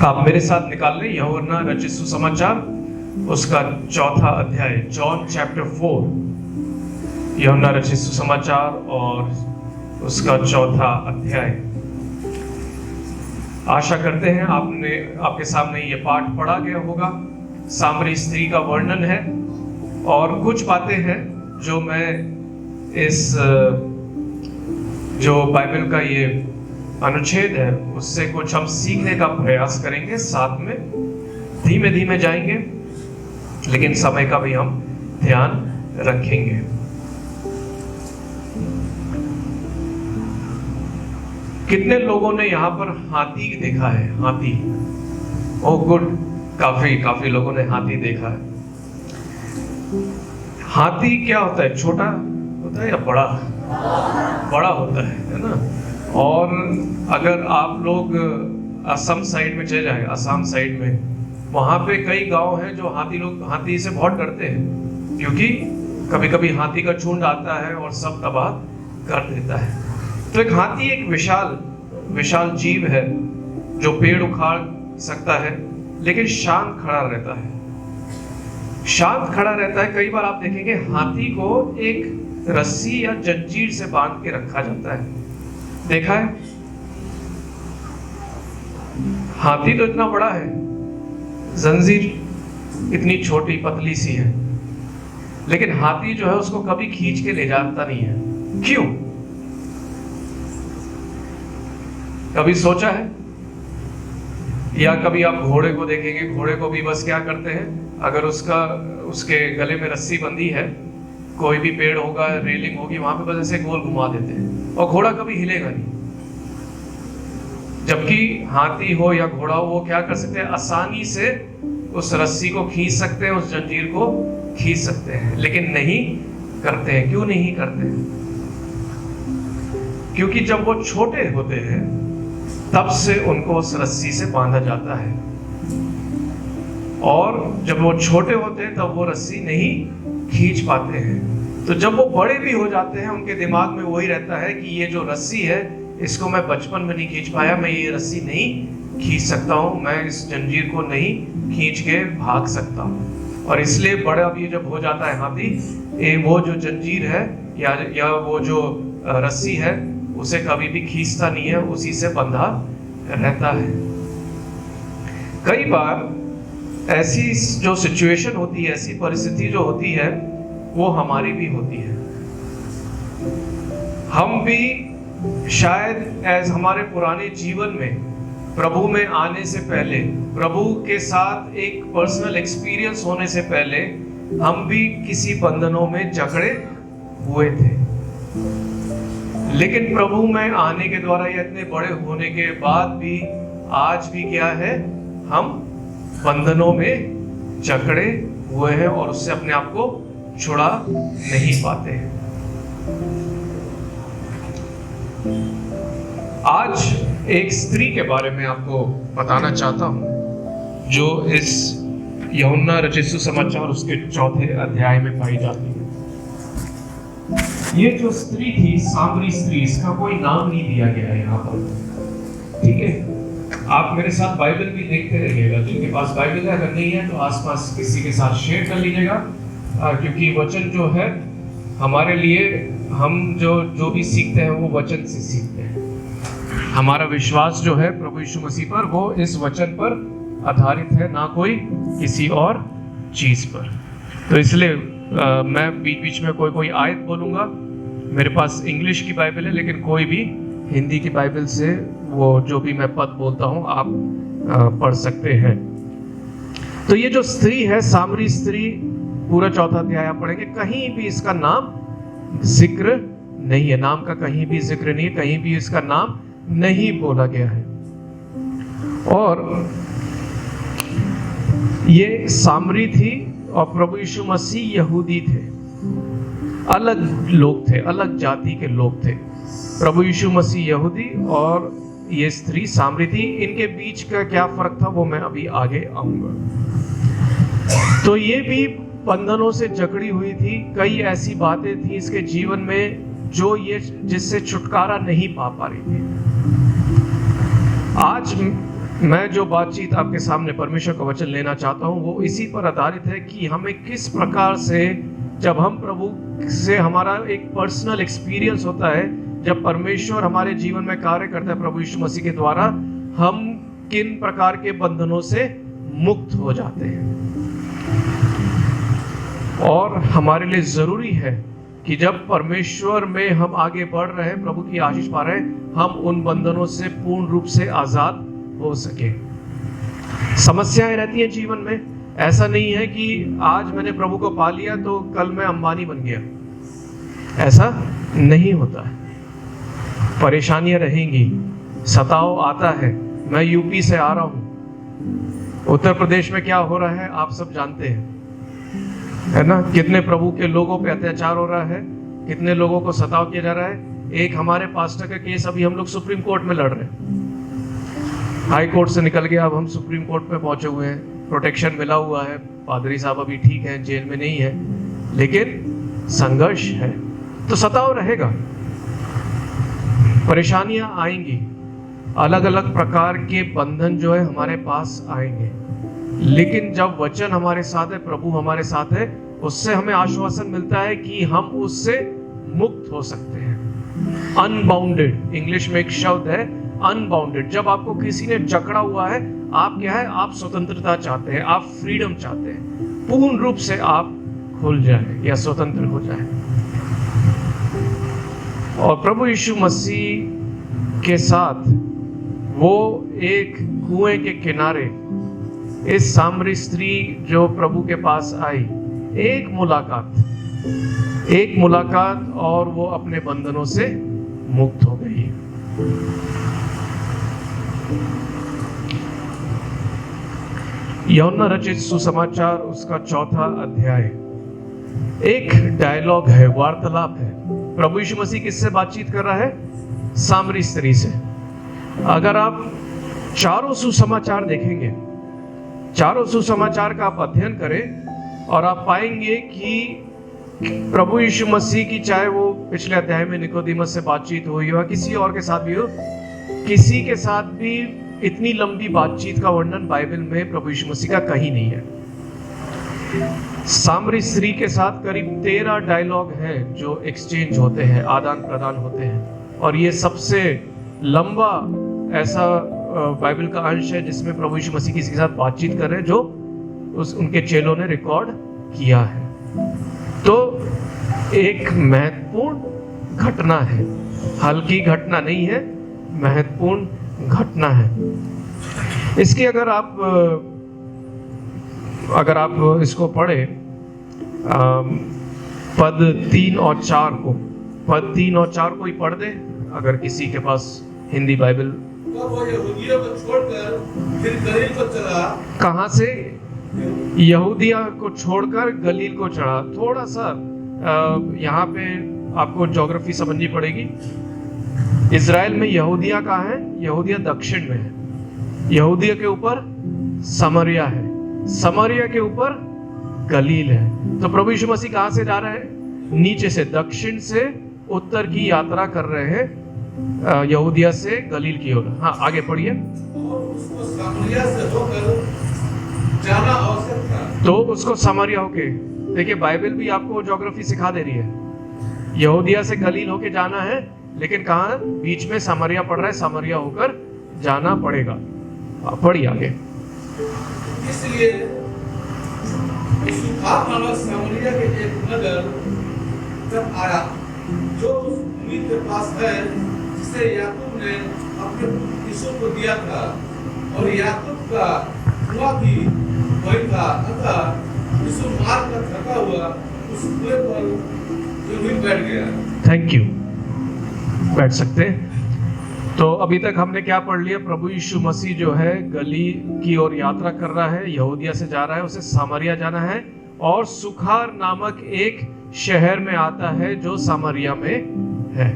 आप मेरे साथ निकाल लें यूहन्ना रचित सुसमाचार उसका 4था अध्याय, जॉन चैप्टर 4, यूहन्ना रचित सुसमाचार और उसका 4था अध्याय। आशा करते हैं आपके सामने ये पाठ पढ़ा गया होगा। सामरी स्त्री का वर्णन है और कुछ बातें हैं जो मैं इस जो बाइबल का ये अनुच्छेद है उससे कुछ हम सीखने का प्रयास करेंगे। साथ में धीमे धीमे जाएंगे, लेकिन समय का भी हम ध्यान रखेंगे। कितने लोगों ने यहाँ पर हाथी देखा है? हाथी, ओह गुड, काफी लोगों ने हाथी देखा है। हाथी क्या होता है? छोटा होता है या बड़ा? बड़ा होता है ना। और अगर आप लोग असम साइड में चले जाए, असम साइड में, वहां पे कई गांव हैं जो हाथी से बहुत डरते हैं, क्योंकि कभी कभी हाथी का झुंड आता है और सब तबाह कर देता है। तो एक हाथी एक विशाल जीव है जो पेड़ उखाड़ सकता है, लेकिन शांत खड़ा रहता है। कई बार आप देखेंगे हाथी को एक रस्सी या जंजीर से बांध के रखा जाता है। देखा है? हाथी तो इतना बड़ा है, जंजीर इतनी छोटी पतली सी है, लेकिन हाथी जो है उसको कभी खींच के ले जाता नहीं है। क्यों? कभी सोचा है? या कभी आप घोड़े को देखेंगे, घोड़े को भी बस क्या करते हैं, अगर उसके गले में रस्सी बंधी है, कोई भी पेड़ होगा, रेलिंग होगी, वहां पे बस ऐसे गोल घुमा देते हैं और घोड़ा कभी हिलेगा नहीं। जबकि हाथी हो या घोड़ा हो, वो क्या कर सकते हैं, आसानी से उस रस्सी को खींच सकते हैं, उस जंजीर को खींच सकते हैं, लेकिन नहीं करते हैं। क्यों नहीं करते हैं? क्योंकि जब वो छोटे होते हैं तब से उनको उस रस्सी से बांधा जाता है, और जब वो छोटे होते हैं तब वो रस्सी नहीं खींच पाते हैं। तो जब वो बड़े भी हो जाते हैं, उनके दिमाग में वही रहता है कि ये जो रस्सी है इसको मैं बचपन में नहीं खींच पाया, मैं ये रस्सी नहीं खींच सकता हूँ, मैं इस जंजीर को नहीं खींच के भाग सकता हूँ। और इसलिए बड़ा भी जब हो जाता है हाथी, वो जो जंजीर है या वो जो रस्सी है उसे कभी भी खींचता नहीं है, उसी से बंधा रहता है। कई बार ऐसी जो सिचुएशन होती है, ऐसी परिस्थिति जो होती है, वो हमारी भी होती है। हम भी शायद हमारे पुराने जीवन में, प्रभु में आने से पहले, प्रभु के साथ एक पर्सनल एक्सपीरियंस होने से पहले, हम भी किसी बंधनों में जकड़े हुए थे। लेकिन प्रभु में आने के द्वारा या इतने बड़े होने के बाद भी आज भी क्या है, हम बंधनों में जकड़े हुए हैं और उससे अपने आप को छुड़ा नहीं पाते हैं। आज एक स्त्री के बारे में आपको बताना चाहता हूं जो इस यूहन्ना रचित सुसमाचार उसके 4थे अध्याय में पाई जाती है। ये जो स्त्री थी, सामरी स्त्री, इसका कोई नाम नहीं दिया गया है यहाँ पर, ठीक है? आप मेरे साथ बाइबल भी देखते रहिएगा। जिनके पास बाइबल है, अगर नहीं है तो आसपास किसी के साथ शेयर कर लीजिएगा, क्योंकि वचन जो है हमारे लिए, हम जो भी सीखते हैं वो वचन से सीखते हैं। हमारा विश्वास जो है प्रभु यीशु मसीह पर, वो इस वचन पर आधारित है, ना कोई किसी और चीज पर। तो इसलिए मैं बीच बीच में कोई आयत बोलूंगा। मेरे पास इंग्लिश की बाइबल है, लेकिन कोई भी हिंदी की बाइबल से वो जो भी मैं पद बोलता हूं आप पढ़ सकते हैं। तो ये जो स्त्री है, सामरी स्त्री, पूरा 4था अध्याय आप पढ़ेंगे, कहीं भी इसका नाम जिक्र नहीं है, नाम का कहीं भी जिक्र नहीं है, कहीं भी इसका नाम नहीं बोला गया है। और ये सामरी थी और प्रभु यीशु मसीह यहूदी थे, अलग लोग थे, अलग जाति के लोग थे। प्रभु यीशु मसीह यहूदी और ये स्त्री सामरी थी। इनके बीच का क्या फर्क था वो मैं अभी आगे आऊंगा। तो ये भी बंधनों से जकड़ी हुई थी। कई ऐसी बातें थी इसके जीवन में जो जिससे छुटकारा नहीं पा रही थी। आज मैं जो बातचीत आपके सामने परमेश्वर का वचन लेना चाहता हूँ वो इसी पर आधारित है कि हमें किस प्रकार से, जब हम प्रभु से हमारा एक पर्सनल एक्सपीरियंस होता है, जब परमेश्वर हमारे जीवन में कार्य करता है प्रभु यीशु मसीह के द्वारा, हम किन प्रकार के बंधनों से मुक्त हो जाते हैं। और हमारे लिए जरूरी है कि जब परमेश्वर में हम आगे बढ़ रहे हैं, प्रभु की आशीष पा रहे हैं, हम उन बंधनों से पूर्ण रूप से आजाद हो सके। समस्याएं रहती हैं जीवन में। ऐसा नहीं है कि आज मैंने प्रभु को पा लिया तो कल मैं अंबानी बन गया, ऐसा नहीं होता है। परेशानियां रहेंगी, सताव आता है। मैं यूपी से आ रहा हूं, उत्तर प्रदेश में क्या हो रहा है आप सब जानते हैं, है ना। कितने प्रभु के लोगों पे अत्याचार हो रहा है, कितने लोगों को सताव किया जा रहा है। एक हमारे पास्टर का केस अभी हम लोग सुप्रीम कोर्ट में लड़ रहे हैं, हाई कोर्ट से निकल गया, अब हम सुप्रीम कोर्ट में पहुंचे हुए हैं। प्रोटेक्शन मिला हुआ है, पादरी साहब अभी ठीक हैं, जेल में नहीं है, लेकिन संघर्ष है तो सताव रहेगा, परेशानियां आएंगी, अलग अलग प्रकार के बंधन जो है हमारे पास आएंगे। लेकिन जब वचन हमारे साथ है, प्रभु हमारे साथ है, उससे हमें आश्वासन मिलता है कि हम उससे मुक्त हो सकते हैं। अनबाउंडेड, इंग्लिश में एक शब्द है अनबाउंडेड। जब आपको किसी ने जकड़ा हुआ है, आप क्या है, आप स्वतंत्रता चाहते हैं, आप फ्रीडम चाहते हैं, पूर्ण रूप से आप खुल जाए या स्वतंत्र हो जाए। और प्रभु यीशु मसीह के साथ वो एक कुएं के किनारे इस सामरी स्त्री जो प्रभु के पास आई, एक मुलाकात और वो अपने बंधनों से मुक्त हो गई। यूहन्ना रचित सुसमाचार उसका 4था अध्याय एक डायलॉग है, वार्तालाप है। प्रभु यीशु मसीह किससे बातचीत कर रहा है? सामरी स्त्री से। अगर आप चारों सुसमाचार देखेंगे, चारों सुसमाचार का आप अध्ययन करें और आप पाएंगे कि प्रभु यीशु मसीह की, चाहे वो पिछले अध्याय में निकोदेमस से बातचीत हुई हो, किसी और के साथ भी हो, किसी के साथ भी इतनी लंबी बातचीत का वर्णन बाइबल में प्रभु यीशु मसीह का कहीं नहीं है। सामरी स्त्री के साथ करीब 13 डायलॉग हैं जो एक्सचेंज होते हैं, आदान प्रदान होते हैं, और ये सबसे लंबा ऐसा बाइबल का अंश है जिसमें प्रभु यीशु मसीह किसी के साथ बातचीत कर रहे हैं, जो उनके चेलों ने रिकॉर्ड किया है। तो एक महत्वपूर्ण घटना है, हल्की घटना नहीं है, महत्वपूर्ण घटना है। इसकी अगर आप इसको पढ़े, पद 3 और 4 को, पद 3 और 4 को ही पढ़ दे अगर किसी के पास हिंदी बाइबल। तो वो यहूदियों को छोड़कर फिर गलील को चला। कहां से? यहूदिया को छोड़कर गलील को चढ़ा। थोड़ा सा यहाँ पे आपको ज्योग्राफी समझनी पड़ेगी। इजराइल में यहूदिया कहाँ है? यहूदिया दक्षिण में है। यहूदिया के ऊपर समरिया है, समरिया के ऊपर गलील है। तो प्रभु यीशु मसीह कहाँ से जा रहे हैं? नीचे से, दक्षिण से उत्तर की यात्रा कर रहे हैं, यहूदिया से गलील की ओर। हाँ, आगे पढ़िए। और उसको सामरिया से होकर जाना आवश्यक था। तो उसको सामरिया होके, देखिए बाइबल भी आपको ज्योग्राफी सिखा दे रही है। यहूदिया से गलील होके जाना है, लेकिन कहाँ? बीच में सामरिया पड़ रहा है, सामरिया होकर जाना पड़ेगा। पढ़िए आगे। इसलिए सुखार नामक सामरिया के एक नगर जब आया, जो उस भूमि के पास है जिसे याकूब ने अपने यीशु को दिया था, और याकूब का कुआं भी वही था। अतः यीशु मार्ग का थका हुआ उस कुएं पर जमीन बैठ गया। थैंक यू, बैठ सकते हैं। तो अभी तक हमने क्या पढ़ लिया? प्रभु यीशु मसीह जो है गलील की ओर यात्रा कर रहा है, यहूदिया से जा रहा है, उसे सामरिया जाना है, और सुखार नामक एक शहर में आता है जो सामरिया में है।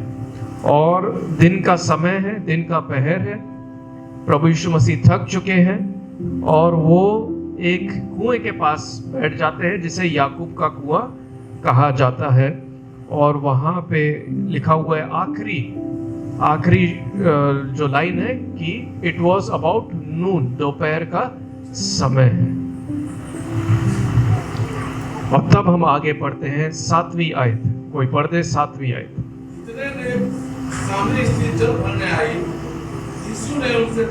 और दिन का समय है, दिन का पहर है। प्रभु यीशु मसीह थक चुके हैं और वो एक कुएं के पास बैठ जाते हैं जिसे याकूब का कुआं कहा जाता है। और वहां पे लिखा हुआ है आखिरी जो लाइन है कि इट वॉज अबाउट नून, दोपहर का समय है। और तब हम आगे पढ़ते हैं 7वीं आयत। कोई पढ़ दे 7वीं आयत। इतने ने सामने स्त्री जल भरने आई, यीशु ने उससे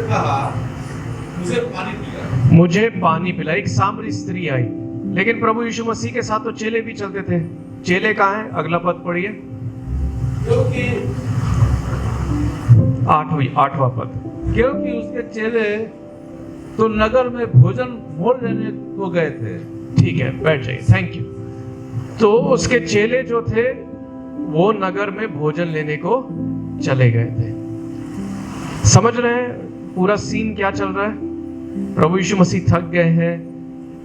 कहा मुझे पानी पिला। मुझे पानी पिला। एक सामरी स्त्री आई, लेकिन प्रभु यीशु मसीह के साथ तो चेले भी चलते थे। चेले कहाँ हैं? अगला पद पढ़िए, क्योंकि 8वां पद। क्योंकि उसके चेले तो नगर में भोजन मोल लेने को गए थे। ठीक है, बैठ जाइए, थैंक यू। तो उसके चेले जो थे वो नगर में भोजन लेने को चले गए थे। समझ रहे हैं पूरा सीन क्या चल रहा है? प्रभु यीशु मसीह थक गए हैं,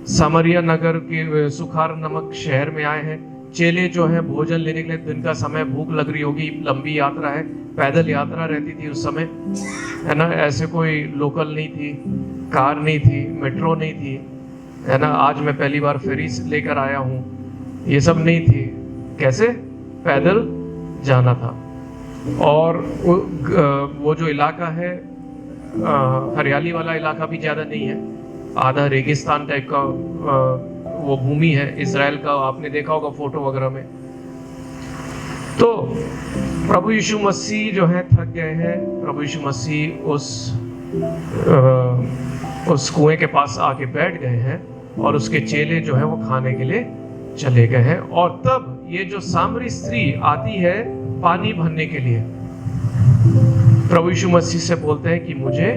सामरिया नगर के सुखार नामक शहर में आए हैं। चेले जो हैं भोजन लेने के लिए, दिन का समय, भूख लग रही होगी, लंबी यात्रा है, पैदल यात्रा रहती थी उस समय, है ना। ऐसे कोई लोकल नहीं थी, कार नहीं थी, मेट्रो नहीं थी, है ना। आज मैं पहली बार फेरी लेकर आया हूँ, ये सब नहीं थी। कैसे? पैदल जाना था। और वो जो इलाका है हरियाली वाला इलाका भी ज़्यादा नहीं है, आधा रेगिस्तान टाइप का वो भूमि है इजराइल का। आपने देखा होगा फोटो वगैरह में। तो प्रभु यीशु मसीह जो है थक गए हैं। प्रभु यीशु मसीह उस कुएं के पास आके बैठ गए हैं और उसके चेले जो है वो खाने के लिए चले गए हैं। और तब ये जो सामरी स्त्री आती है पानी भरने के लिए, प्रभु यीशु मसीह से बोलते हैं कि मुझे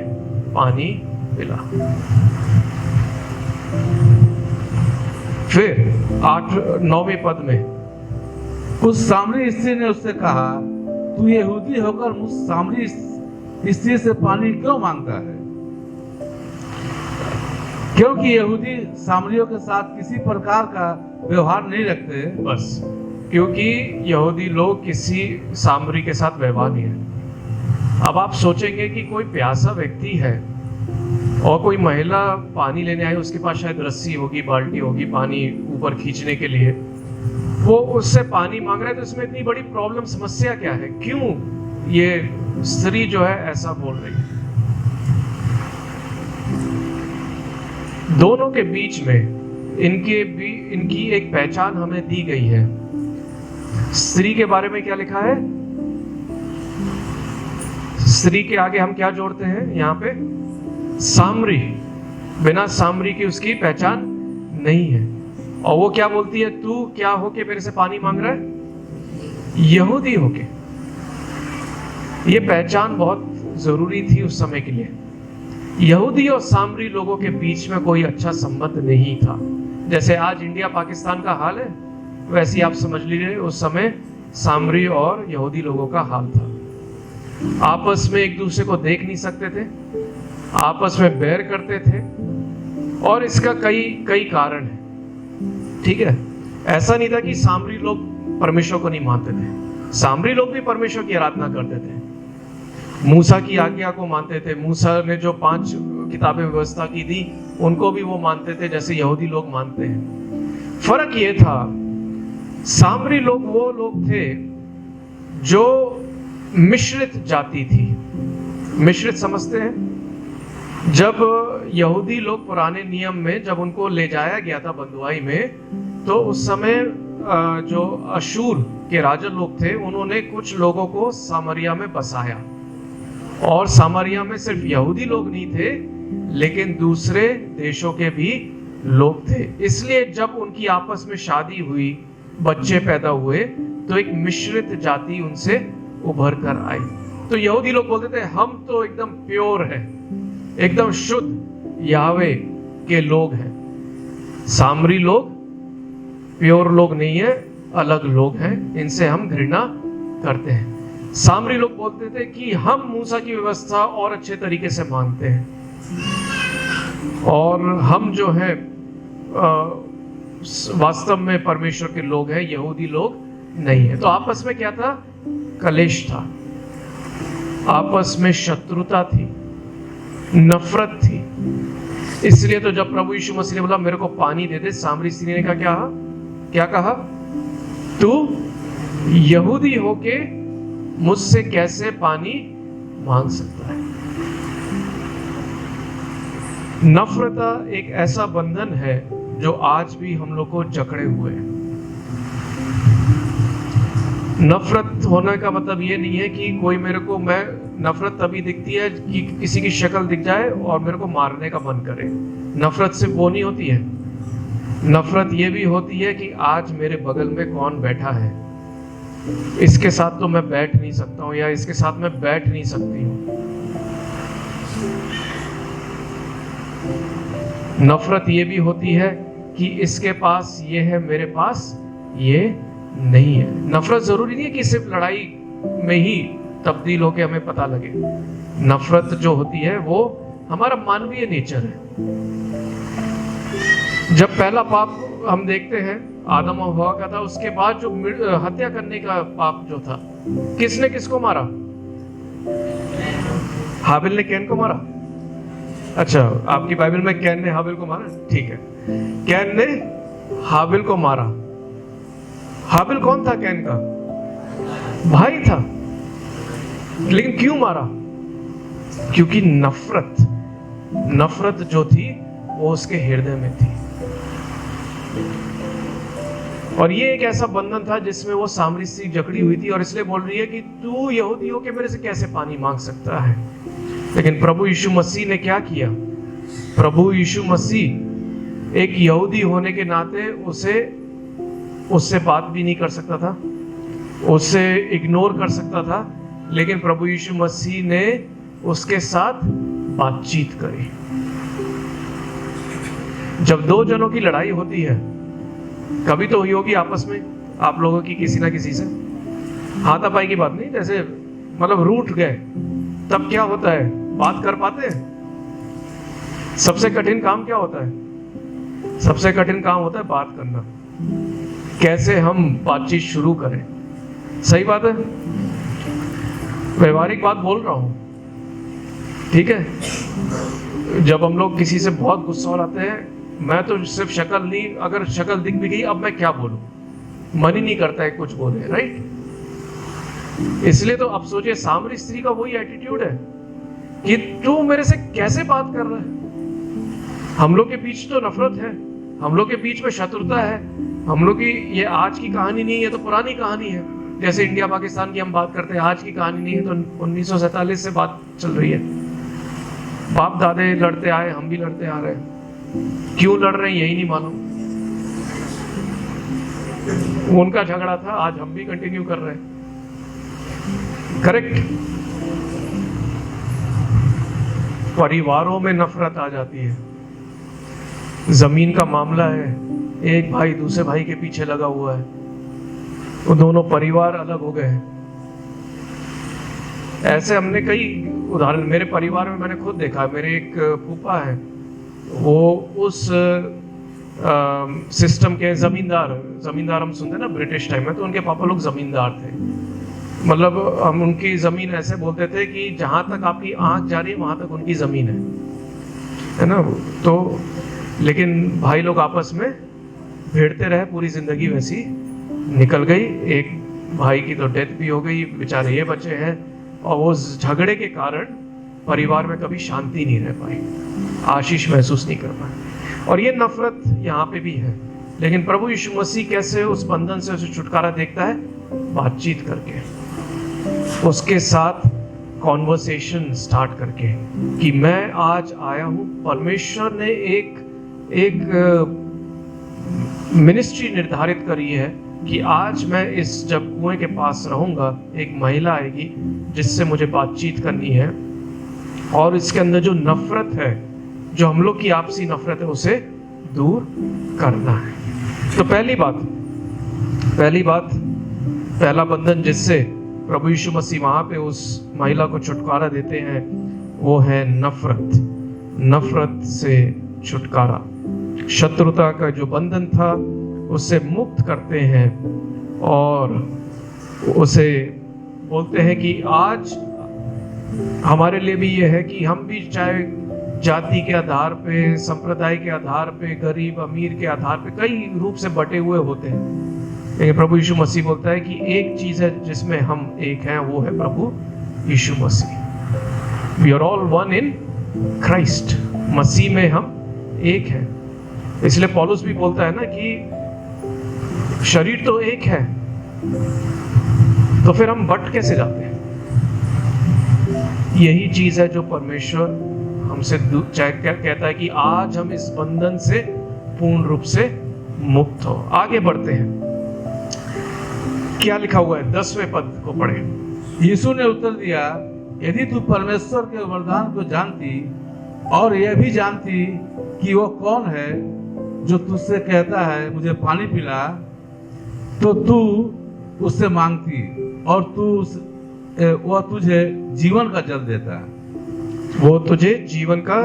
पानी पिला। फिर 9वें पद में उस सामरी स्त्री ने उससे कहा, तू यहूदी होकर मुझ सामरी स्त्री से पानी क्यों मांगता है? क्योंकि यहूदी सामरियों के साथ किसी प्रकार का व्यवहार नहीं रखते। बस क्योंकि यहूदी लोग किसी सामरी के साथ व्यवहार नहीं है। अब आप सोचेंगे कि कोई प्यासा व्यक्ति है और कोई महिला पानी लेने आई, उसके पास शायद रस्सी होगी, बाल्टी होगी पानी ऊपर खींचने के लिए, वो उससे पानी मांग रहा है, तो इसमें इतनी बड़ी प्रॉब्लम, समस्या क्या है? क्यों ये स्त्री जो है ऐसा बोल रही है? दोनों के बीच में इनकी एक पहचान हमें दी गई है। स्त्री के बारे में क्या लिखा है? स्त्री के आगे हम क्या जोड़ते हैं यहाँ पे? सामरी। बिना सामरी की उसकी पहचान नहीं है। और वो क्या बोलती है? तू क्या होके मेरे से पानी मांग रहा है? यहूदी होके। ये पहचान बहुत जरूरी थी उस समय के लिए। यहूदी और सामरी लोगों के बीच में कोई अच्छा संबंध नहीं था। जैसे आज इंडिया पाकिस्तान का हाल है, वैसे आप समझ लीजिए उस समय सामरी और यहूदी लोगों का हाल था। आपस में एक दूसरे को देख नहीं सकते थे, आपस में बैर करते थे, और इसका कई कारण है। ठीक है, ऐसा नहीं था कि सामरी लोग परमेश्वर को नहीं मानते थे। सामरी लोग भी परमेश्वर की आराधना करते थे, मूसा की आज्ञा को मानते थे। मूसा ने जो 5 किताबें व्यवस्था की थी उनको भी वो मानते थे, जैसे यहूदी लोग मानते हैं। फर्क ये था, सामरी लोग वो लोग थे जो मिश्रित जाति थी। मिश्रित समझते हैं? जब यहूदी लोग पुराने नियम में जब उनको ले जाया गया था बंधुआई में, तो उस समय जो अशूर के राजा लोग थे उन्होंने कुछ लोगों को सामरिया में बसाया। और सामरिया में सिर्फ यहूदी लोग नहीं थे, लेकिन दूसरे देशों के भी लोग थे। इसलिए जब उनकी आपस में शादी हुई, बच्चे पैदा हुए, तो एक मिश्रित जाति उनसे उभर कर आई। तो यहूदी लोग बोलते थे हम तो एकदम प्योर है, एकदम शुद्ध यावे के लोग हैं। सामरी लोग प्योर लोग नहीं है, अलग लोग हैं, इनसे हम घृणा करते हैं। सामरी लोग बोलते थे कि हम मूसा की व्यवस्था और अच्छे तरीके से मानते हैं, और हम जो है वास्तव में परमेश्वर के लोग हैं, यहूदी लोग नहीं है। तो आपस में क्या था? कलेश था, आपस में शत्रुता थी, नफरत थी। इसलिए तो जब प्रभु यीशु मसीह ने बोला मेरे को पानी दे दे, सामरी स्त्री ने कहा क्या कहा? तू यहूदी होके मुझसे कैसे पानी मांग सकता है? नफरत एक ऐसा बंधन है जो आज भी हम लोग को जकड़े हुए है। नफरत होने का मतलब ये नहीं है कि कोई मेरे को, मैं नफरत तभी दिखती है कि किसी की शक्ल दिख जाए और मेरे को मारने का मन करे। नफरत सिर्फ वो नहीं होती है, नफरत ये भी होती है कि आज मेरे बगल में कौन बैठा है, इसके साथ तो मैं बैठ नहीं सकता हूं या इसके साथ मैं बैठ नहीं सकती हूं। नफरत ये भी होती है कि इसके पास ये है, मेरे पास ये नहीं है। नफरत जरूरी नहीं है कि सिर्फ लड़ाई में ही तब्दील होके हमें पता लगे। नफरत जो होती है वो हमारा मानवीय नेचर है। जब पहला पाप हम देखते हैं आदम और हवा का था, उसके बाद जो हत्या करने का पाप जो था, किसने किसको मारा? हाबिल ने कैन को मारा। अच्छा, आपकी बाइबल में कैन ने हाबिल को मारा, ठीक है। कैन ने हाबिल को मारा। हाबिल कौन था? कैन का भाई था। लेकिन क्यों मारा? क्योंकि नफरत जो थी वो उसके हृदय में थी। और ये एक ऐसा बंधन था जिसमें वो सामरी स्त्री जकड़ी हुई थी और इसलिए बोल रही है कि तू यहूदी हो के मेरे से कैसे पानी मांग सकता है। लेकिन प्रभु यीशु मसीह ने क्या किया? प्रभु यीशु मसीह एक यहूदी होने के नाते उससे बात भी नहीं कर सकता था, उससे इग्नोर कर सकता था, लेकिन प्रभु यीशु मसीह ने उसके साथ बातचीत करी। जब दो जनों की लड़ाई होती है, कभी तो हुई होगी आपस में आप लोगों की किसी ना किसी से, हाथापाई की बात नहीं, जैसे मतलब रूठ गए, तब क्या होता है? बात कर पाते हैं? सबसे कठिन काम क्या होता है? सबसे कठिन काम होता है बात करना। कैसे हम बातचीत शुरू करें? सही बात है, व्यवहारिक बात बोल रहा हूं, ठीक है। जब हम लोग किसी से बहुत गुस्सा हो जाते हैं, मैं तो सिर्फ शक्ल नहीं, अगर शक्ल दिख भी गई, अब मैं क्या बोलूं, मन ही नहीं करता है कुछ बोले, राइट। इसलिए तो अब सोचिए, सामरी स्त्री का वही एटीट्यूड है कि तू मेरे से कैसे बात कर रहा है। हम लोग के बीच तो नफरत है, हम लोग के बीच में शत्रुता है, हम लोग की ये आज की कहानी नहीं है, तो पुरानी कहानी है। जैसे इंडिया पाकिस्तान की हम बात करते हैं, आज की कहानी नहीं है, तो 1947 से बात चल रही है। बाप दादे लड़ते आए, हम भी लड़ते आ रहे हैं। क्यों लड़ रहे हैं यही नहीं मालूम। उनका झगड़ा था, आज हम भी कंटिन्यू कर रहे हैं, करेक्ट। परिवारों में नफरत आ जाती है। जमीन का मामला है, एक भाई दूसरे भाई के पीछे लगा हुआ है, वो दोनों परिवार अलग हो गए हैं। ऐसे हमने कई उदाहरण मेरे परिवार में मैंने खुद देखा। मेरे एक फूफा है, वो उस सिस्टम के जमींदार हम सुनते हैं ना ब्रिटिश टाइम में, तो उनके पापा लोग जमींदार थे। मतलब हम उनकी जमीन ऐसे बोलते थे कि जहां तक आपकी आंख जा रही है वहां तक उनकी जमीन है ना। तो लेकिन भाई लोग आपस में भिड़ते रहे, पूरी जिंदगी वैसी निकल गई। एक भाई की तो डेथ भी हो गई, बेचारे ये बच्चे हैं। और वो झगड़े के कारण परिवार में कभी शांति नहीं रह पाई, आशीष महसूस नहीं कर पाए। और ये नफरत यहाँ पे भी है। लेकिन प्रभु यीशु मसीह कैसे उस बंधन से उसे छुटकारा देखता है? बातचीत करके, उसके साथ कॉन्वर्सेशन स्टार्ट करके कि मैं आज आया हूँ। परमेश्वर ने एक मिनिस्ट्री निर्धारित करी है कि आज मैं इस जब कुएं के पास रहूंगा, एक महिला आएगी जिससे मुझे बातचीत करनी है, और इसके अंदर जो नफरत है, जो हम लोग की आपसी नफरत है, उसे दूर करना है। तो पहली बात पहला बंधन जिससे प्रभु यीशु मसीह वहां पे उस महिला को छुटकारा देते हैं, वो है नफरत से छुटकारा। शत्रुता का जो बंधन था उससे मुक्त करते हैं और उसे बोलते हैं कि आज हमारे लिए भी ये है कि हम भी चाहे जाति के आधार पे, संप्रदाय के आधार पे, गरीब अमीर के आधार पे कई रूप से बटे हुए होते हैं, लेकिन प्रभु यीशु मसीह बोलता है कि एक चीज है जिसमें हम एक हैं, वो है प्रभु यीशु मसीह। We are all one in Christ. मसीह में हम एक हैं। इसलिए पौलुस भी बोलता है ना कि शरीर तो एक है, तो फिर हम बट कैसे जाते हैं? यही चीज है जो परमेश्वर हमसे कहता है कि आज हम इस बंधन से पूर्ण रूप से मुक्त हो। आगे बढ़ते हैं, क्या लिखा हुआ है 10वें पद को पढ़े। यीशु ने उत्तर दिया, यदि तू परमेश्वर के वरदान को जानती और यह भी जानती कि वो कौन है जो तुझसे कहता है मुझे पानी पिला, तो तू उससे मांगती और वह तुझे जीवन का जल देता। वो तुझे जीवन का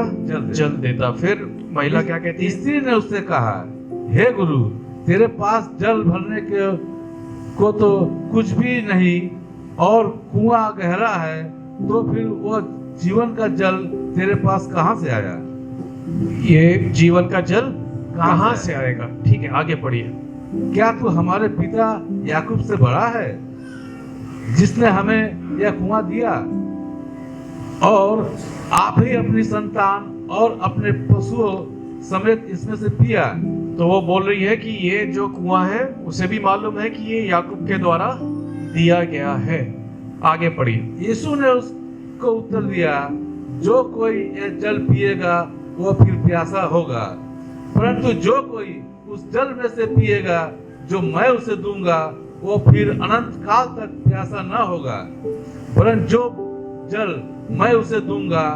जल देता। फिर महिला क्या कहती है? स्त्री ने उससे कहा, हे गुरु, तेरे पास जल भरने को तो कुछ भी नहीं और कुआं गहरा है, तो फिर वो जीवन का जल तेरे पास कहां से आया? ये जीवन का जल कहां से आएगा? ठीक है, आगे पढ़िए। क्या तू हमारे पिता याकूब से बड़ा है, जिसने हमें यह कुआं दिया और आप ही अपनी संतान और अपने पशुओं समेत इसमें से पिया? तो वो बोल रही है कि ये जो कुआं है उसे भी मालूम है कि ये याकूब के द्वारा दिया गया है। आगे पढ़िए। यीशु ने उसको उत्तर दिया, जो कोई यह जल पिएगा वो फिर प्यासा होगा, परंतु जो कोई उस जल में से पिएगा जो मैं उसे दूंगा, वो फिर अनंत काल तक प्यासा न होगा, परंतु जो जल मैं उसे दूंगा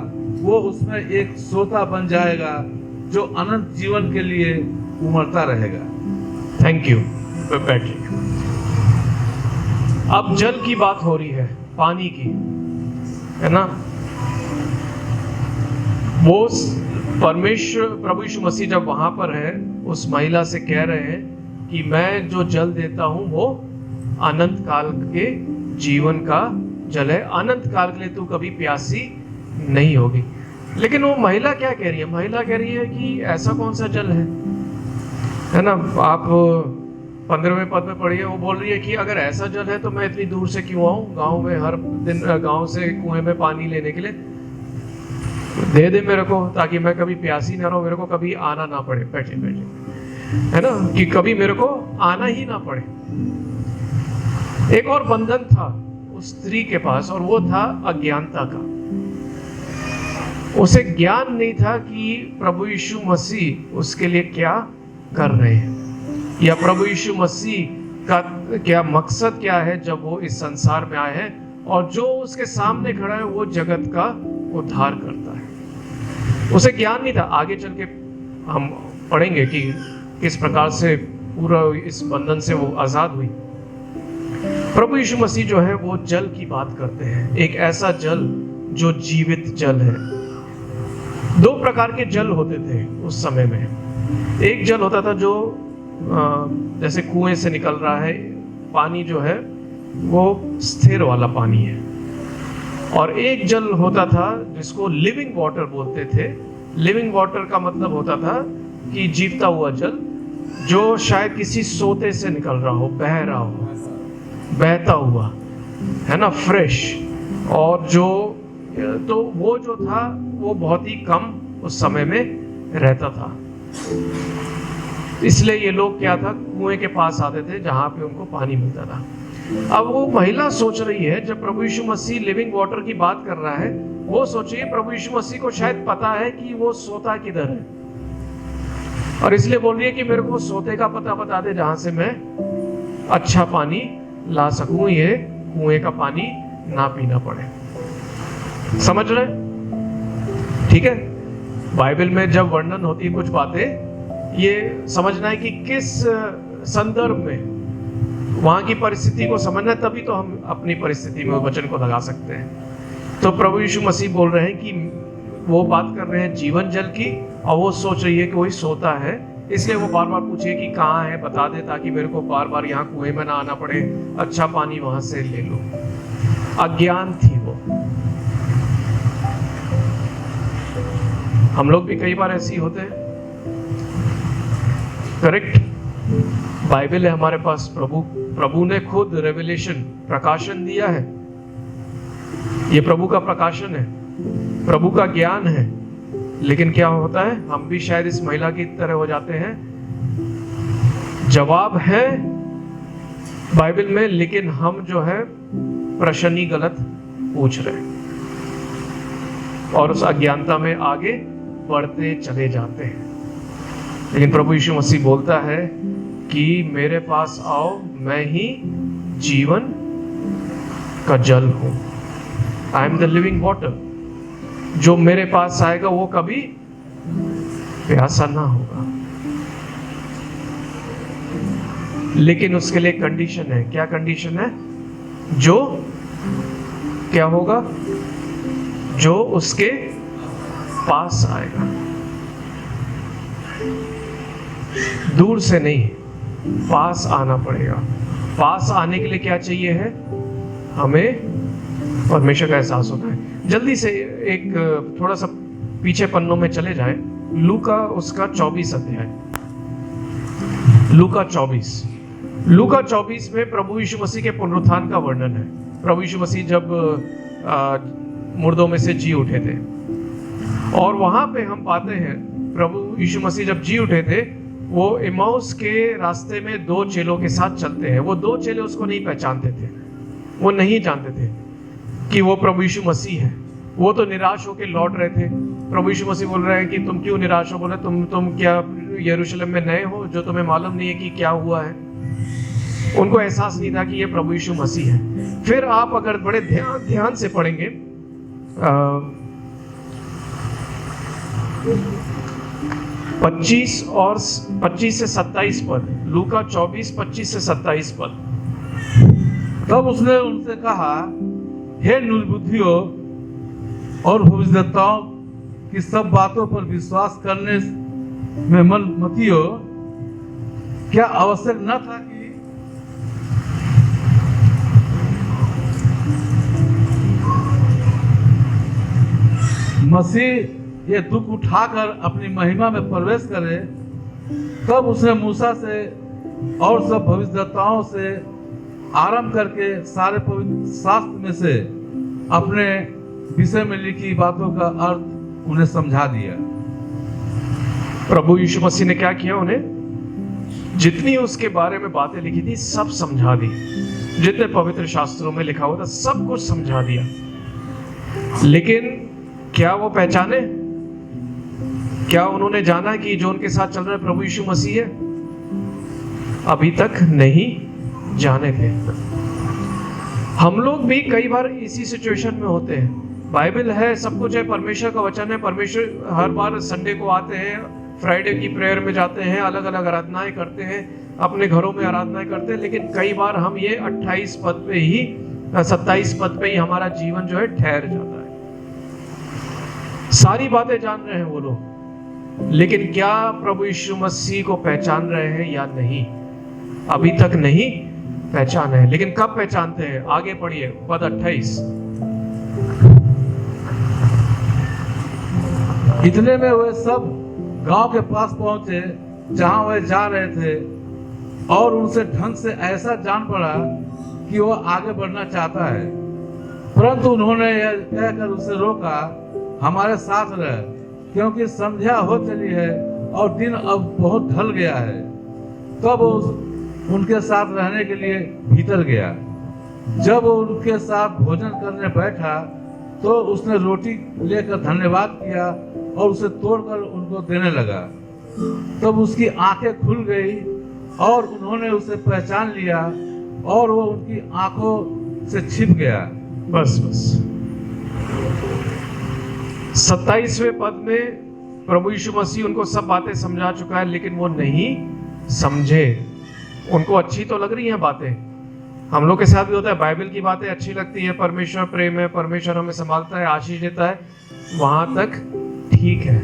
वो उसमें एक सोता बन जाएगा जो अनंत जीवन के लिए उमड़ता रहेगा। Thank you. बैठिए। अब जल की बात हो रही है, पानी की, है ना। वो परमेश्वर प्रभु यीशु मसीह जब वहां पर है, उस महिला से कह रहे हैं कि मैं जो जल देता हूं वो अनंत काल के जीवन का जल है, अनंत काल के लिए तू कभी प्यासी नहीं होगी। लेकिन वो महिला क्या कह रही है? महिला कह रही है कि ऐसा कौन सा जल है ना। आप 15वें पद में पढ़िए, वो बोल रही है कि अगर ऐसा जल है तो मैं इतनी दूर से क्यों आऊं, गांव में हर दिन गांव से कुएं में पानी लेने के लिए, दे दे मेरे को, ताकि मैं कभी प्यासी ना रहूं, मेरे को कभी आना ना पड़े। बैठे बैठे, है ना, कि कभी मेरे को आना ही ना पड़े। एक और बंधन था उस स्त्री के पास, और वो था अज्ञानता का। उसे ज्ञान नहीं था कि प्रभु यीशु मसीह उसके लिए क्या कर रहे हैं, या प्रभु यीशु मसीह का क्या मकसद क्या है जब वो इस संसार में आए हैं, और जो उसके सामने खड़ा है वो जगत का उद्धार करता है। उसे ज्ञान नहीं था। आगे चल के हम पढ़ेंगे कि किस प्रकार से पूरा इस बंधन से वो आजाद हुई। प्रभु यीशु मसीह जो है वो जल की बात करते हैं, एक ऐसा जल जो जीवित जल है। दो प्रकार के जल होते थे उस समय में। एक जल होता था जो जैसे कुएं से निकल रहा है पानी, जो है वो स्थिर वाला पानी है, और एक जल होता था जिसको लिविंग वाटर बोलते थे। लिविंग वाटर का मतलब होता था कि जीवता हुआ जल, जो शायद किसी सोते से निकल रहा हो, बह रहा हो, बहता हुआ, है ना, फ्रेश। और जो तो वो जो था वो बहुत ही कम उस समय में रहता था, इसलिए ये लोग क्या था, कुएं के पास आते थे जहां पे उनको पानी मिलता था। अब वो महिला सोच रही है, जब प्रभु यीशु मसीह लिविंग वाटर की बात कर रहा है, वो सोचिए प्रभु यीशु मसीह को शायद पता है कि वो सोता किधर है, और इसलिए बोल रही है कि मेरे को सोते का पता बता दे जहां से मैं अच्छा पानी ला सकूं, ये कुएं का पानी ना पीना पड़े। समझ रहे? ठीक है। बाइबल में जब वर्णन होती है कुछ बातें, ये समझना है कि किस संदर्भ में, वहां की परिस्थिति को समझना है, तभी तो हम अपनी परिस्थिति में वचन को लगा सकते हैं। तो प्रभु यीशु मसीह बोल रहे हैं कि वो बात कर रहे हैं जीवन जल की, और वो सोच रही है कि वही सोता है, इसलिए वो बार बार पूछे कि कहाँ है, बता दे, ताकि मेरे को बार बार यहाँ कुएं में ना आना पड़े, अच्छा पानी वहां से ले लो। अज्ञान थी वो। हम लोग भी कई बार ऐसे ही होते हैं, करेक्ट। बाइबल है हमारे पास, प्रभु ने खुद रेवलेशन, प्रकाशन दिया है। ये प्रभु का प्रकाशन है, प्रभु का ज्ञान है, लेकिन क्या होता है, हम भी शायद इस महिला की तरह हो जाते हैं। जवाब है बाइबल में, लेकिन हम जो है प्रश्न ही गलत पूछ रहे हैं और उस अज्ञानता में आगे बढ़ते चले जाते हैं। लेकिन प्रभु यीशु मसीह बोलता है कि मेरे पास आओ, मैं ही जीवन का जल हूं। I am the living water. जो मेरे पास आएगा वो कभी प्यासा ना होगा। लेकिन उसके लिए कंडीशन है। क्या कंडीशन है? जो क्या होगा? जो उसके पास आएगा, दूर से नहीं, पास आना पड़ेगा। पास आने के लिए क्या चाहिए है? हमें परमेश्वर का एहसास होता है। जल्दी से एक थोड़ा सा पीछे पन्नों में चले जाएं। लूका उसका 24 अध्याय, लूका 24 में प्रभु यीशु मसीह के पुनरुत्थान का वर्णन है। प्रभु यीशु मसीह जब मुर्दों में से जी उठे थे, और वहां पे हम पाते हैं प्रभु यीशु मसीह जब जी उठे थे, वो इमाउस के रास्ते में 2 चेलों के साथ चलते हैं। वो 2 चेले उसको नहीं पहचानते थे, वो नहीं जानते थे कि वो प्रभु यीशु मसीह है। वो तो निराश होकर लौट रहे थे। प्रभु यीशु मसीह बोल रहे हैं कि तुम क्यों निराश हो? बोले तुम क्या यरूशलेम में नए हो जो तुम्हें मालूम नहीं है कि क्या हुआ है? उनको एहसास नहीं था कि ये प्रभु यीशु मसीह है। फिर आप अगर बड़े ध्यान से पढ़ेंगे 25 से 27 पद, लूका 24 25 से 27 पद। तब उसने उनसे कहा, हे निर्बुद्धियों और भविष्यद्वक्ताओं की सब बातों पर विश्वास करने में मन मतियो, क्या आवश्यक न था कि मसीह ये दुख उठाकर अपनी महिमा में प्रवेश करे? तब उसने मूसा से और सब भविष्यद्वक्ताओं से आरंभ करके सारे पवित्र शास्त्र में से अपने विषय में लिखी बातों का अर्थ उन्हें समझा दिया। प्रभु यीशु मसीह ने क्या किया? उन्हें जितनी उसके बारे में बातें लिखी थी सब समझा दी। जितने पवित्र शास्त्रों में लिखा हुआ था सब कुछ समझा दिया। लेकिन क्या वो पहचाने? क्या उन्होंने जाना कि जो उनके साथ चल रहा है प्रभु यीशु मसीह है? अभी तक नहीं जाने थे। हम लोग भी कई बार इसी सिचुएशन में होते हैं। बाइबल है, सब कुछ है, परमेश्वर का वचन है। परमेश्वर हर बार संडे को आते हैं, फ्राइडे की प्रेयर में जाते हैं, अलग अलग आराधनाएं करते हैं, अपने घरों में आराधनाएं करते हैं। लेकिन कई बार हम ये 28 पद पे ही 27 पद पे ही हमारा जीवन जो है ठहर जाता है। सारी बातें जान रहे हैं वो लोग, लेकिन क्या प्रभु यीशु मसीह को पहचान रहे हैं या नहीं? अभी तक नहीं पहचान है। लेकिन कब पहचानते हैं? आगे पढ़िए पद 28। इतने में वे सब गांव के पास पहुंचे जहां वे जा रहे थे, और उनसे ढंग से ऐसा जान पड़ा कि वो आगे बढ़ना चाहता है। परंतु उन्होंने यह कहकर उसे रोका, हमारे साथ रह, क्योंकि संध्या हो चली है और दिन अब बहुत ढल गया है। तब उनके साथ रहने के लिए भीतर गया। जब वो उनके साथ भोजन करने बैठा तो उसने रोटी लेकर धन्यवाद किया और उसे तोड़कर उनको देने लगा। तब उसकी आंखें खुल गई और उन्होंने उसे पहचान लिया, और वो उनकी आंखों से छिप गया। बस 27वें पद में प्रभु यीशु मसीह उनको सब बातें समझा चुका है, लेकिन वो नहीं समझे। उनको अच्छी तो लग रही हैं बातें। हम लोग के साथ भी होता है, बाइबल की बातें अच्छी लगती है, परमेश्वर प्रेम है, परमेश्वर हमें संभालता है, आशीष देता है, वहां तक ठीक है।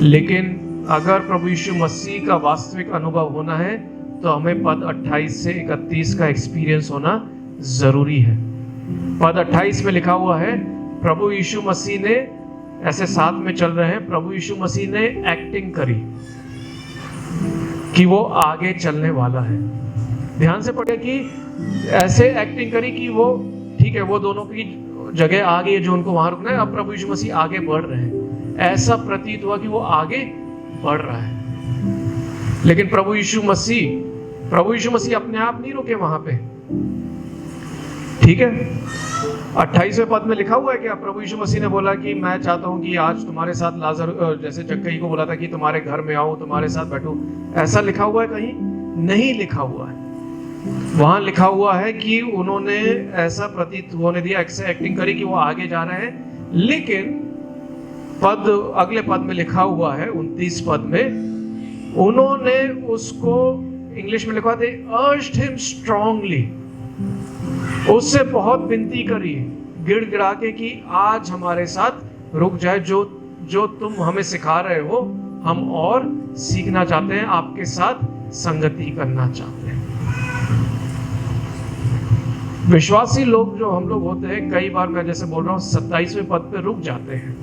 लेकिन अगर प्रभु यीशु मसीह का वास्तविक अनुभव होना है तो हमें पद 28 से 31 का एक्सपीरियंस होना जरूरी है। पद 28 में लिखा हुआ है, प्रभु यीशु मसीह ने, ऐसे साथ में चल रहे हैं, प्रभु यीशु मसीह ने एक्टिंग करी कि वो आगे चलने वाला है। ध्यान से पढ़े कि ऐसे एक्टिंग करी कि वो ठीक है, वो दोनों की जगह आ गई है जो उनको वहां रुकना है, अब प्रभु यीशु मसीह आगे बढ़ रहे हैं। ऐसा प्रतीत हुआ कि वो आगे बढ़ रहा है। लेकिन प्रभु यीशु मसीह अपने आप नहीं रुके वहां पे, ठीक है। 28वें पद में लिखा हुआ है क्या? प्रभु यीशु मसीह ने बोला कि मैं चाहता हूं कि आज तुम्हारे साथ लाजर, जैसे जक्कई को बोला था कि तुम्हारे घर में आऊं, तुम्हारे साथ बैठूं, ऐसा लिखा हुआ है? कहीं नहीं लिखा हुआ है। वहां लिखा हुआ है कि उन्होंने ऐसा प्रतीत होने दिया, ऐसे एक्टिंग करी कि वो आगे जा रहे हैं। लेकिन अगले पद में लिखा हुआ है 29 पद में, उन्होंने उसको, इंग्लिश में लिखा था, अर्ज्ड हिम स्ट्रांगली, उससे बहुत विनती करी गिड़गिड़ा के कि आज हमारे साथ रुक जाए, जो तुम हमें सिखा रहे हो हम और सीखना चाहते हैं, आपके साथ संगति करना चाहते हैं। विश्वासी लोग जो हम लोग होते हैं, कई बार मैं जैसे बोल रहा हूँ 27वें पद पे रुक जाते हैं,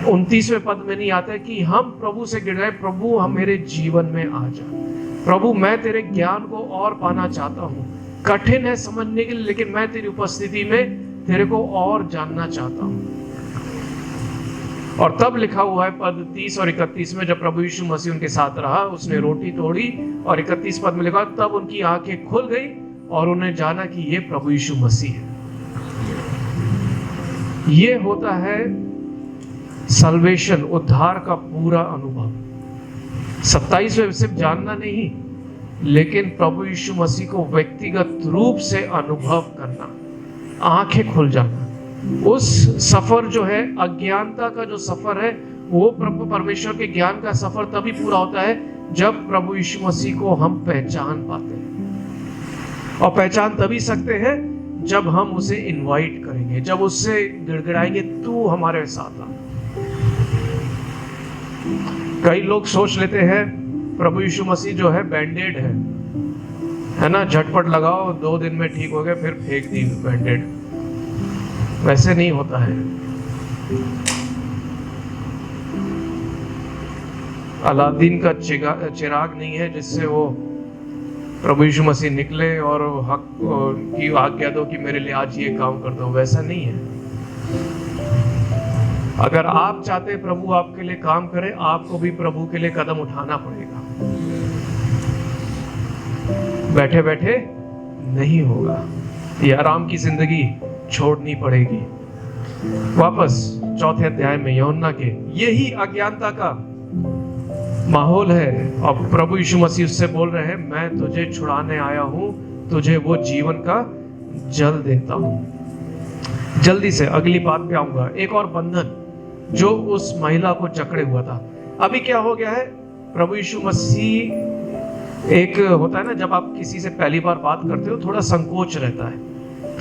29वें पद में नहीं आते कि हम प्रभु से गिर रहे, प्रभु हम मेरे जीवन में आ जा, प्रभु मैं तेरे ज्ञान को और पाना चाहता हूँ, कठिन है समझने के लिए, लेकिन मैं तेरी उपस्थिति में तेरे को और जानना चाहता हूँ। और तब लिखा हुआ है पद 30 और 31 में, जब प्रभु यीशु मसीह उनके साथ रहा, उसने रोटी तोड़ी, और 31 पद में लिखा, तब उनकी आंखें खुल गई और उन्हें जाना कि ये प्रभु यीशु मसीह है। ये होता है सल्वेशन, उद्धार का पूरा अनुभव। 27 में सिर्फ जानना नहीं, लेकिन प्रभु यीशु मसीह को व्यक्तिगत रूप से अनुभव करना, आंखें खुल जाना। उस सफर जो है, अज्ञानता का जो सफर है, वो प्रभु परमेश्वर के ज्ञान का सफर तभी पूरा होता है जब प्रभु यीशु मसीह को हम पहचान पाते हैं। और पहचान तभी सकते हैं जब हम उसे इनवाइट करेंगे, जब उससे गिड़गिड़ाएंगे, तू हमारे साथ आ। कई लोग सोच लेते हैं प्रभु यीशु मसीह जो है बैंडेड है ना, झटपट लगाओ 2 दिन में ठीक हो गया, फिर फेंक दी बैंडेड। वैसे नहीं होता है। अलादीन का चिराग नहीं है जिससे वो प्रभु यीशु मसीह निकले और हक की आज्ञा दो कि मेरे लिए आज ये काम कर दो, वैसा नहीं है। अगर आप चाहते हैं प्रभु आपके लिए काम करे, आपको भी प्रभु के लिए कदम उठाना पड़ेगा। बैठे बैठे नहीं होगा, ये आराम की जिंदगी छोड़नी पड़ेगी। वापस 4थे अध्याय में यूहन्ना के, यही अज्ञानता का माहौल है, और प्रभु यीशु मसीह उससे बोल रहे हैं, मैं तुझे छुड़ाने आया हूं, तुझे वो जीवन का जल देता हूं। जल्दी से अगली बात पे आऊंगा। एक और बंधन जो उस महिला को जकड़े हुआ था। अभी क्या हो गया है, प्रभु यीशु मसीह, एक होता है ना जब आप किसी से पहली बार बात करते हो, थोड़ा संकोच रहता है,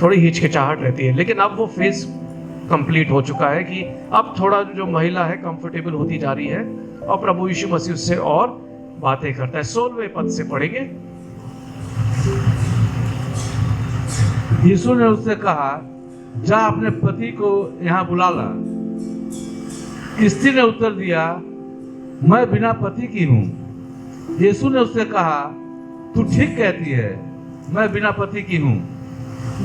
थोड़ी हिचकिचाहट रहती है, लेकिन अब वो फेज कंप्लीट हो चुका है कि अब थोड़ा जो महिला है कंफर्टेबल होती जा रही है, और प्रभु यीशु मसीह उससे और बातें करता है। 16वें पद से पढ़ेंगे। यीशु ने उससे कहा, जा अपने पति को यहाँ बुला ला। स्त्री ने उत्तर दिया, मैं बिना पति की हूँ। यीशु ने उससे कहा, तू ठीक कहती है, मैं बिना पति की हूँ,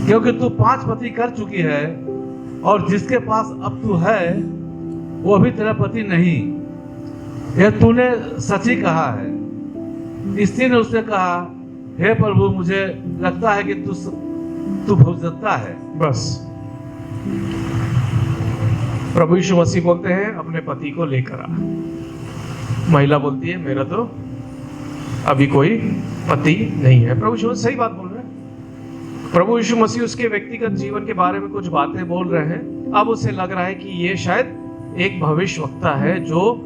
क्योंकि तू 5 पति कर चुकी है, और जिसके पास अब तू है वो भी तेरा पति नहीं। यह तूने सच ही कहा है। स्त्री ने उससे कहा, हे प्रभु, मुझे लगता है कि तू भविष्यद्वक्ता है। बस प्रभु यीशु मसीह बोलते हैं, अपने पति को लेकर आ। महिला बोलती है, मेरा तो अभी कोई पति नहीं है। प्रभु यीशु सही बात बोल रहे हैं। प्रभु यीशु मसीह उसके व्यक्तिगत जीवन के बारे में कुछ बातें बोल रहे हैं। अब उसे लग रहा है कि ये शायद एक भविष्यवक्ता है जो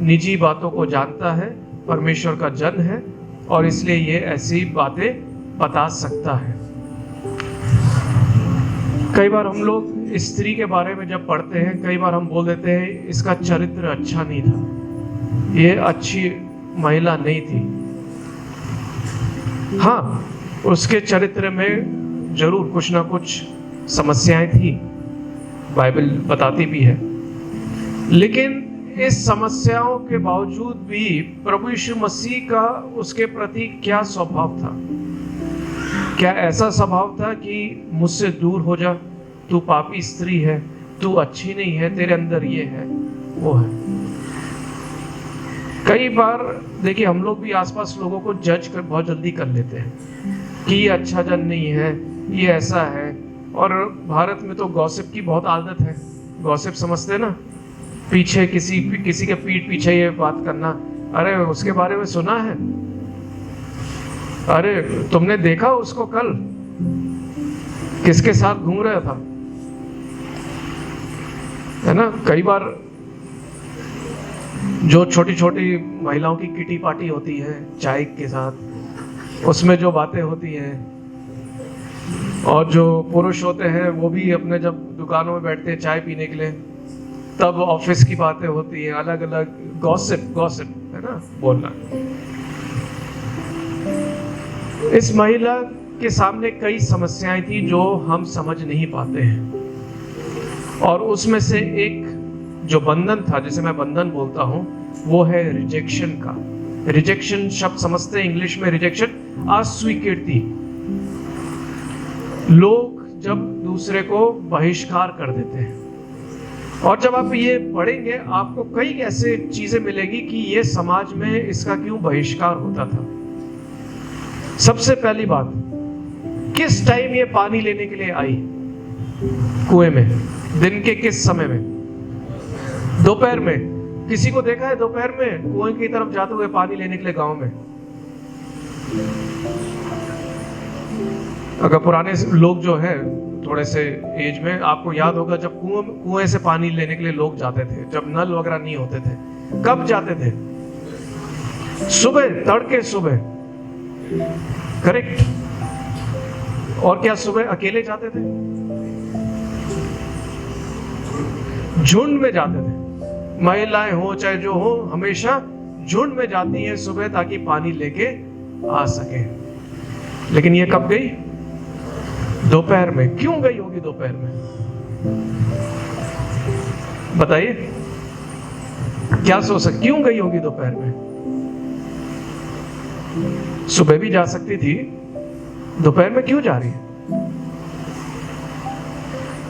निजी बातों को जानता है, परमेश्वर का जन है, और इसलिए ये ऐसी बातें बता सकता है। कई बार हम लोग स्त्री के बारे में जब पढ़ते हैं, कई बार हम बोल देते हैं इसका चरित्र अच्छा नहीं था, ये अच्छी महिला नहीं थी। हाँ, उसके चरित्र में जरूर कुछ ना कुछ समस्याएं थी, बाइबल बताती भी है, लेकिन इस समस्याओं के बावजूद भी प्रभु यीशु मसीह का उसके प्रति क्या स्वभाव था? क्या ऐसा स्वभाव था कि मुझसे दूर हो जा, तू पापी स्त्री है, तू अच्छी नहीं है, तेरे अंदर ये है वो है। कई बार देखिए हम लोग भी आसपास लोगों को जज कर बहुत जल्दी कर लेते हैं कि ये अच्छा जन नहीं है, ये ऐसा है। और भारत में तो गॉसिप की बहुत आदत है। गॉसिप समझते हैं ना, पीछे किसी के पीठ पीछे ये बात करना, अरे उसके बारे में सुना है, अरे तुमने देखा उसको कल किसके साथ घूम रहा था, है ना। कई बार जो छोटी छोटी महिलाओं की किटी पार्टी होती है चाय के साथ, उसमें जो बातें होती हैं, और जो पुरुष होते हैं वो भी अपने जब दुकानों में बैठते हैं चाय पीने के लिए, तब ऑफिस की बातें होती हैं, अलग अलग गॉसिप है ना बोलना। इस महिला के सामने कई समस्याएं थी जो हम समझ नहीं पाते हैं, और उसमें से एक जो बंधन था, जिसे मैं बंधन बोलता हूं, वो है रिजेक्शन का। रिजेक्शन शब्द समझते हैं इंग्लिश में, रिजेक्शन अस्वीकृति। लोग जब दूसरे को बहिष्कार कर देते हैं, और जब आप ये पढ़ेंगे आपको कई ऐसे चीजें मिलेगी कि ये समाज में इसका क्यों बहिष्कार होता था। सबसे पहली बात, किस टाइम ये पानी लेने के लिए आई कुएं में, दिन के किस समय में? दोपहर में। किसी को देखा है दोपहर में कुएं की तरफ जाते हुए पानी लेने के लिए गांव में? अगर पुराने लोग जो है थोड़े से एज में, आपको याद होगा जब कुएं से पानी लेने के लिए लोग जाते थे, जब नल वगैरह नहीं होते थे। कब जाते थे? सुबह, तड़के सुबह, करेक्ट। और क्या सुबह अकेले जाते थे? झुंड में जाते थे। महिलाएं हो चाहे जो हो, हमेशा झुंड में जाती हैं सुबह ताकि पानी लेके आ सके। लेकिन ये कब गई? दोपहर में। क्यों गई होगी दोपहर में? बताइए, क्या सोच सकते, क्यों गई होगी दोपहर में? सुबह भी जा सकती थी, दोपहर में क्यों जा रही है?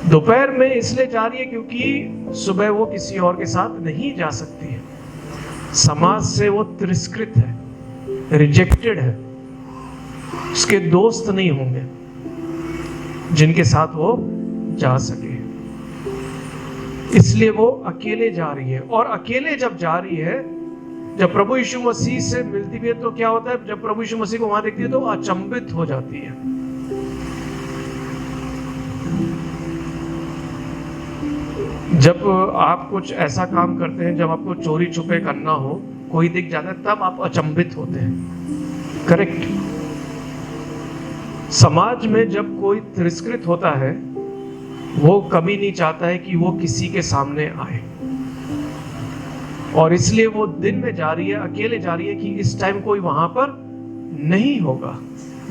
दोपहर में इसलिए जा रही है क्योंकि सुबह वो किसी और के साथ नहीं जा सकती है। समाज से वो तिरस्कृत है, रिजेक्टेड है, उसके दोस्त नहीं होंगे जिनके साथ वो जा सके। इसलिए वो अकेले जा रही है। और अकेले जब जा रही है, जब प्रभु यीशु मसीह से मिलती भी है तो क्या होता है? जब प्रभु यीशु मसीह को वहां देखती है तो अचंभित हो जाती है। जब आप कुछ ऐसा काम करते हैं, जब आपको चोरी छुपे करना हो, कोई दिख जाता है, तब आप अचंभित होते हैं, करेक्ट। समाज में जब कोई तिरस्कृत होता है, वो कभी नहीं चाहता है कि वो किसी के सामने आए, और इसलिए वो दिन में जा रही है, अकेले जा रही है कि इस टाइम कोई वहां पर नहीं होगा।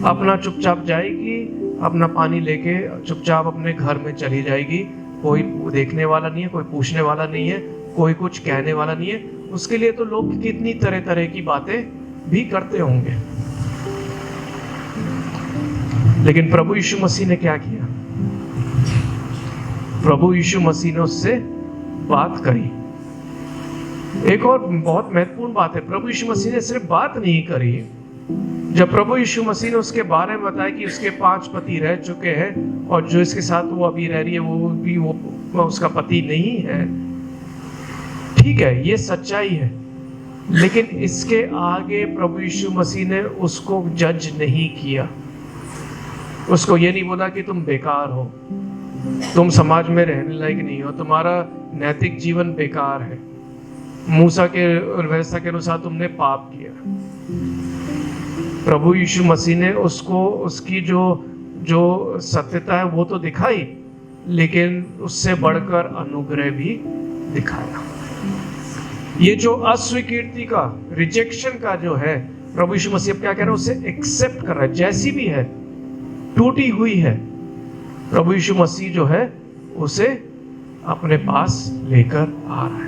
अपना चुपचाप जाएगी, अपना पानी लेके चुपचाप अपने घर में चली जाएगी। कोई देखने वाला नहीं है, कोई पूछने वाला नहीं है, कोई कुछ कहने वाला नहीं है। उसके लिए तो लोग कितनी तरह तरह की बातें भी करते होंगे। लेकिन प्रभु यीशु मसीह ने क्या किया? प्रभु यीशु मसीह ने उससे बात करी। एक और बहुत महत्वपूर्ण बात है, प्रभु यीशु मसीह ने सिर्फ बात नहीं करी। जब प्रभु यीशु मसीह ने उसके बारे में बताया कि उसके 5 पति रह चुके हैं, और जो इसके साथ वो अभी रह रही है वो भी वो उसका पति नहीं है, ठीक है, ये सच्चाई है। लेकिन इसके आगे प्रभु यीशु मसीह ने उसको जज नहीं किया। उसको ये नहीं बोला कि तुम बेकार हो, तुम समाज में रहने लायक नहीं हो, तुम्हारा नैतिक जीवन बेकार है, मूसा के व्यवस्था के अनुसार तुमने पाप किया। प्रभु यीशु मसीह ने उसको उसकी जो सत्यता है वो तो दिखाई, लेकिन उससे बढ़कर अनुग्रह भी दिखाया। ये जो अस्वीकृति का, रिजेक्शन का जो है, प्रभु यीशु मसीह अब क्या कह रहे हैं? उसे एक्सेप्ट कर रहा है, जैसी भी है, टूटी हुई है। प्रभु यीशु मसीह जो है उसे अपने पास लेकर आ रहा है।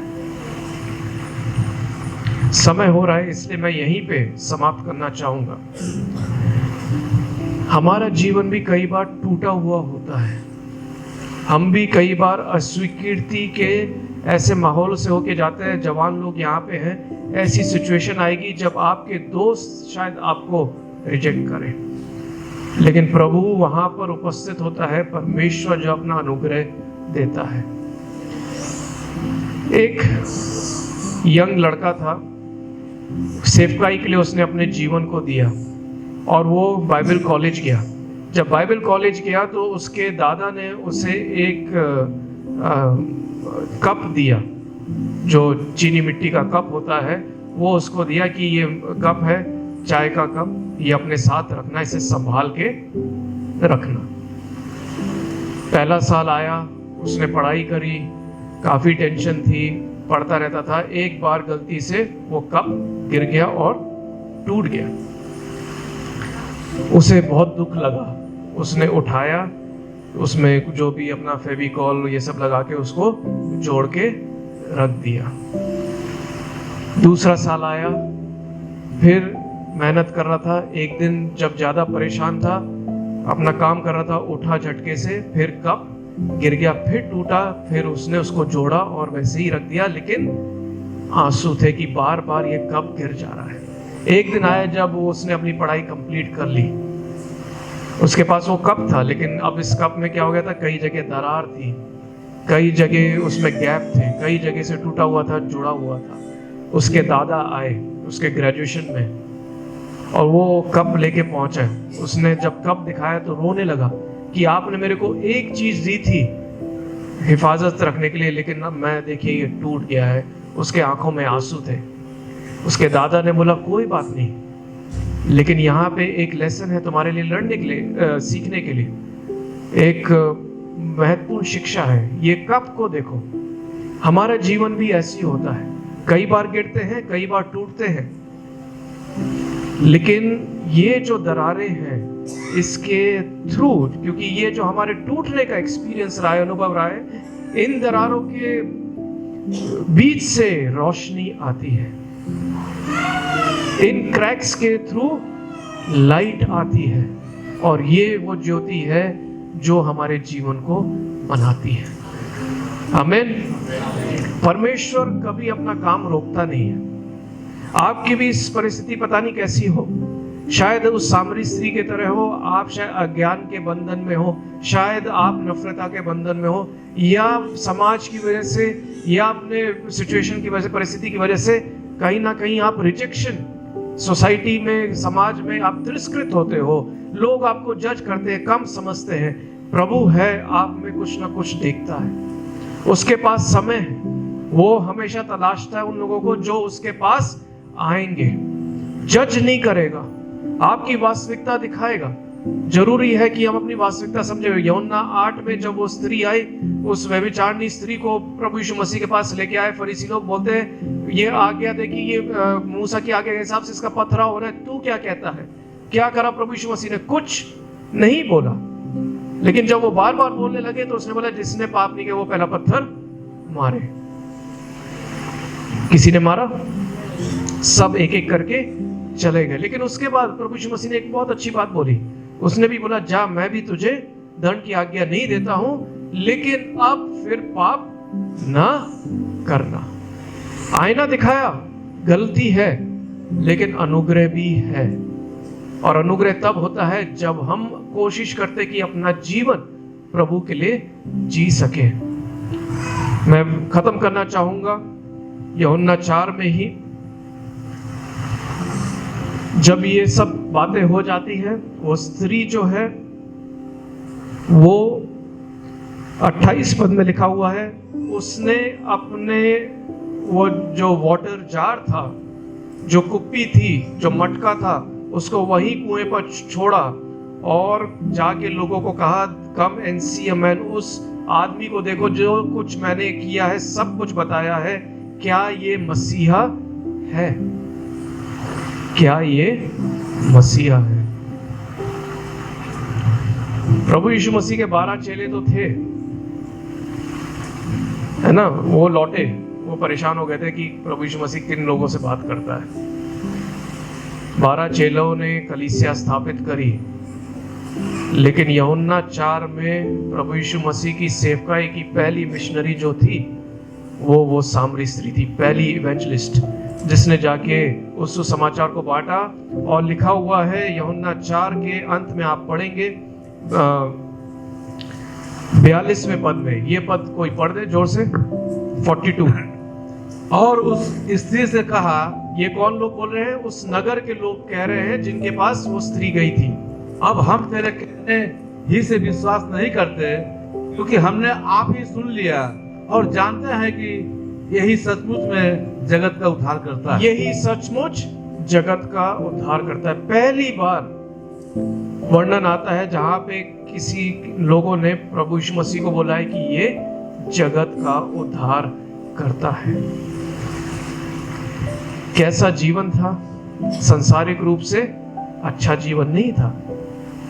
समय हो रहा है, इसलिए मैं यहीं पे समाप्त करना चाहूंगा। हमारा जीवन भी कई बार टूटा हुआ होता है। हम भी कई बार अस्वीकृति के ऐसे माहौल से होके जाते हैं। जवान लोग यहाँ पे हैं, ऐसी सिचुएशन आएगी जब आपके दोस्त शायद आपको रिजेक्ट करें, लेकिन प्रभु वहां पर उपस्थित होता है, परमेश्वर जो अपना अनुग्रह देता है। एक यंग लड़का था, सेवकाई के लिए उसने अपने जीवन को दिया और वो बाइबल कॉलेज गया। जब बाइबल कॉलेज गया तो उसके दादा ने उसे एक कप दिया, जो चीनी मिट्टी का कप होता है, वो उसको दिया कि ये कप है चाय का कप, ये अपने साथ रखना, इसे संभाल के रखना। पहला साल आया, उसने पढ़ाई करी, काफी टेंशन थी, पढ़ता रहता था। एक बार गलती से वो कप गिर गया और टूट गया। उसे बहुत दुख लगा। उसने उठाया, उसमें जो भी अपना फेविकॉल ये सब लगा के उसको जोड़ के रख दिया। दूसरा साल आया, फिर मेहनत कर रहा था। एक दिन जब ज्यादा परेशान था, अपना काम कर रहा था, उठा झटके से, फिर कप गिर गया, फिर टूटा, फिर उसने उसको जोड़ा और वैसे ही रख दिया। लेकिन आंसू थे कि बार बार ये कप गिर जा रहा है। एक दिन आया जब उसने अपनी पढ़ाई कंप्लीट कर ली, उसके पास वो कप था, लेकिन अब इस कप में क्या हो गया था, कई जगह दरार थी, कई जगह उसमें गैप थे, कई जगह से टूटा हुआ था, जुड़ा हुआ था। उसके दादा आए उसके ग्रेजुएशन में और वो कप लेके पहुंचा। उसने जब कप दिखाया तो रोने लगा कि आपने मेरे को एक चीज दी थी हिफाजत रखने के लिए, लेकिन अब मैं देखिए ये टूट गया है। उसके आंखों में आंसू थे। उसके दादा ने बोला कोई बात नहीं, लेकिन यहाँ पे एक लेसन है तुम्हारे लिए, लड़ने के लिए, सीखने के लिए एक महत्वपूर्ण शिक्षा है। ये कप को देखो, हमारा जीवन भी ऐसी होता है, कई बार गिरते हैं, कई बार टूटते हैं, लेकिन ये जो दरारें हैं इसके थ्रू, क्योंकि ये जो हमारे टूटने का एक्सपीरियंस रहा है, अनुभव रहा है, इन दरारों के बीच से रोशनी आती है, इन क्रैक्स के थ्रू लाइट आती है, और ये वो ज्योति है जो हमारे जीवन को बनाती है। आमीन। परमेश्वर कभी अपना काम रोकता नहीं है। आपकी भी इस परिस्थिति पता नहीं कैसी हो, शायद उस सामरी स्त्री के तरह हो, आप शायद अज्ञान के बंधन में हो, शायद आप नफरता के बंधन में हो, या समाज की वजह से, या अपने सिचुएशन की वजह से, परिस्थिति की वजह से कहीं ना कहीं आप रिजेक्शन, सोसाइटी में, समाज में आप तिरस्कृत होते हो, लोग आपको जज करते हैं, कम समझते हैं। प्रभु है आप में कुछ ना कुछ देखता है, उसके पास समय है, वो हमेशा तलाशता है उन लोगों को जो उसके पास आएंगे। जज नहीं करेगा, आपकी वास्तविकता दिखाएगा। जरूरी है कि हम अपनी वास्तविकता समझे। यूहन्ना 8 में जब वो स्त्री आई, उस व्यभिचारिणी स्त्री को प्रभु यीशु मसीह के पास लेके आए। फरीसी लोग बोलते हैं ये आज्ञा दे कि ये मूसा की आज्ञा के हिसाब से इसका पथराव हो रहा है, तू क्या कहता है? क्या करा प्रभु यीशु मसीह ने? कुछ नहीं बोला। लेकिन जब वो बार बार बोलने लगे तो उसने बोला जिसने पाप नहीं किया वो पहला पत्थर मारे। किसी ने मारा, सब एक एक करके चले गए। लेकिन उसके बाद प्रभु यीशु मसीह ने एक बहुत अच्छी बात बोली। उसने भी बोला जा, मैं भी तुझे दंड की आज्ञा नहीं देता हूं, लेकिन अब फिर पाप ना करना। आईना दिखाया, गलती है, लेकिन अनुग्रह भी है। और अनुग्रह तब होता है जब हम कोशिश करते कि अपना जीवन प्रभु के लिए जी सके। मैं खत्म करना चाहूंगा यूहन्ना 4 में ही। जब ये सब बातें हो जाती है, वो स्त्री जो है वो 28 पद में लिखा हुआ है, उसने अपने वो जो वाटर जार था, जो कुप्पी थी, जो मटका था, उसको वही कुएं पर छोड़ा और जाके लोगों को कहा come and C a man, उस आदमी को देखो जो कुछ मैंने किया है, सब कुछ बताया है, क्या ये मसीहा है? क्या ये मसीहा है? प्रभु यीशु मसीह के 12 चेले तो थे, है ना? वो लौटे, वो परेशान हो गए थे कि प्रभु यीशु मसीह किन लोगों से बात करता है। 12 चेलों ने कलीसिया स्थापित करी। लेकिन यूहन्ना 4 में प्रभु यीशु मसीह की सेवकाई की पहली मिशनरी जो थी वो सामरी स्त्री थी, पहली इवेंजलिस्ट, जिसने जाके उस सुसमाचार को बांटा। और लिखा हुआ है यूहन्ना 4 के अंत में आप पढ़ेंगे 42वें पद में, ये पद कोई पढ़ दे जोर से, 42। और उस स्त्री से कहा, ये कौन लोग बोल रहे हैं? उस नगर के लोग कह रहे हैं जिनके पास वो स्त्री गई थी, अब हम तेरे कहने ही से विश्वास नहीं करते, क्योंकि हमने आप ही सुन लिया और जानते हैं कि यही सचमुच में जगत का उद्धार करता है। यही सचमुच जगत का उद्धार करता है। पहली बार वर्णन आता है जहां पे किसी लोगों ने प्रभु यीशु मसीह को बोला है कि ये जगत का उद्धार करता है। कैसा जीवन था? संसारिक रूप से अच्छा जीवन नहीं था।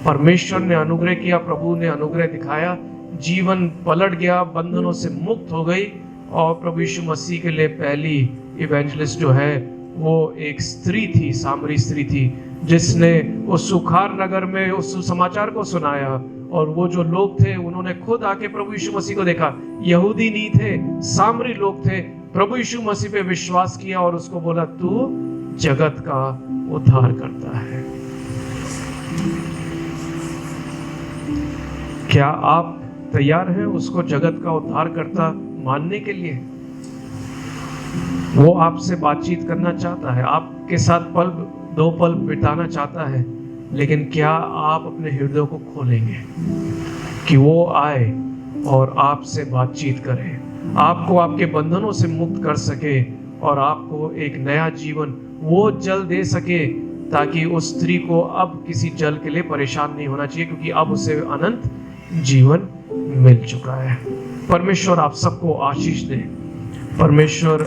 परमेश्वर ने अनुग्रह किया, प्रभु ने अनुग्रह दिखाया, जीवन पलट गया, बंधनों से मुक्त हो गई। और प्रभु यीशु मसीह के लिए पहली इवेंजलिस्ट जो है वो एक स्त्री थी, सामरी स्त्री थी, जिसने उस सुखार नगर में उस सुसमाचार को सुनाया। और वो जो लोग थे उन्होंने खुद आके प्रभु यीशु मसीह को देखा, यहूदी नहीं थे, सामरी लोग थे, प्रभु यीशु मसीह पे विश्वास किया और उसको बोला तू जगत का उद्धार करता है। क्या आप तैयार हैं उसको जगत का उद्धार करता मानने के लिए? वो आपसे बातचीत करना चाहता है, आपके साथ दो पल बिताना चाहता है, लेकिन क्या आप अपने हृदय को खोलेंगे कि वो आए और आपसे बातचीत करे, आपको आपके बंधनों से मुक्त कर सके और आपको एक नया जीवन वो जल दे सके, ताकि उस स्त्री को अब किसी जल के लिए परेशान नहीं होना चाहिए, क्योंकि अब उसे अनंत जीवन मिल चुका है। परमेश्वर आप सबको आशीष दे। परमेश्वर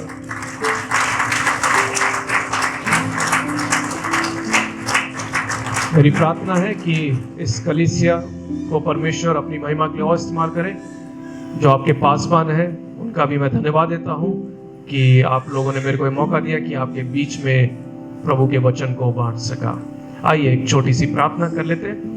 मेरी प्रार्थना है कि इस कलीसिया को परमेश्वर अपनी महिमा के लिए और इस्तेमाल करे। जो आपके पासवान हैं उनका भी मैं धन्यवाद देता हूं कि आप लोगों ने मेरे को ये मौका दिया कि आपके बीच में प्रभु के वचन को बांट सका। आइए एक छोटी सी प्रार्थना कर लेते हैं।